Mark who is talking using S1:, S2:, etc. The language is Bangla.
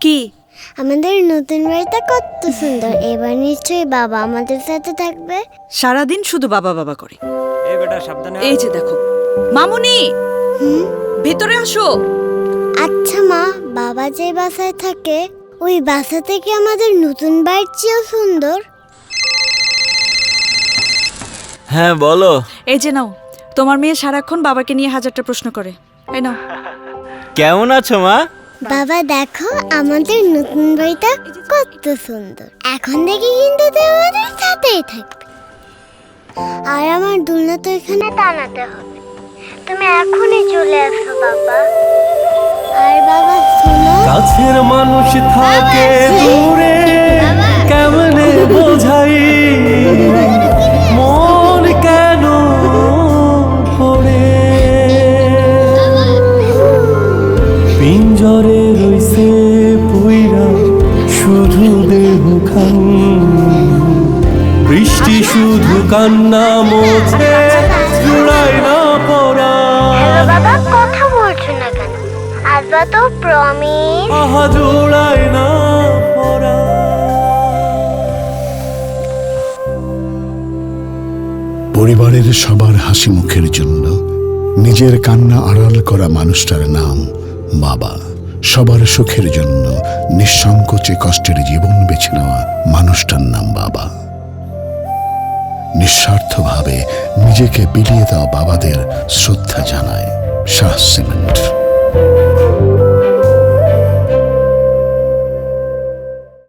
S1: কি?
S2: আমাদের নতুন বাড়িটা কত সুন্দর। এবার নিশ্চয়ই বাবা আমাদের সাথে থাকবে।
S1: সারাদিন শুধু বাবা বাবা করে।
S3: এই বেটা সাবধানে।
S1: এই যে দেখো, মামুনি ভেতরে আসো।
S2: আচ্ছা মা, বাবা যে বাসায় থাকে ওই বাসা থেকে আমাদের নতুন বাড়ির চেয়েও সুন্দর।
S3: হ্যাঁ বলো।
S1: এই যে নাও, তোমার মেয়ে সারাক্ষণ বাবাকে নিয়ে হাজারটা প্রশ্ন করে। এই নাও।
S3: কেমন আছো মা?
S2: বাবা দেখো আমাদের নতুন বাড়িটা কত সুন্দর। এখন দেখি কিন্তু তুই আমাদের সাথেই থাকবে। আর আমার দুলনা তো এখানে টানাতে হবে। তুমি এখনই চলে আসো বাবা। আর বাবা শোনো,
S4: কাছের মানুষ থাকে দূরে, কেমনে বোঝাই মন কেন পড়ে। পিঞ্জরে রইছে পুইরা শুধু দেহ খান, বৃষ্টি শুধু কান্না মোছে জুড়াই না পড়া।
S2: হ্যালো বাবা, কথা বলছো না কেন? আসবা তো, প্রমিস।
S4: আহা জোড়াই না পড়া।
S5: পরিবারের সবার হাসি মুখের জন্য নিজের কান্না আড়াল করা মানুষটার নাম বাবা। সবার সুখের জন্য নিঃসংকোচে কষ্টের জীবন বেছে নেওয়া মানুষটার নাম বাবা। নিঃস্বার্থভাবে নিজেকে বিলিয়ে দেওয়া বাবাদের শ্রদ্ধা জানায় শাহ সিমেন্ট।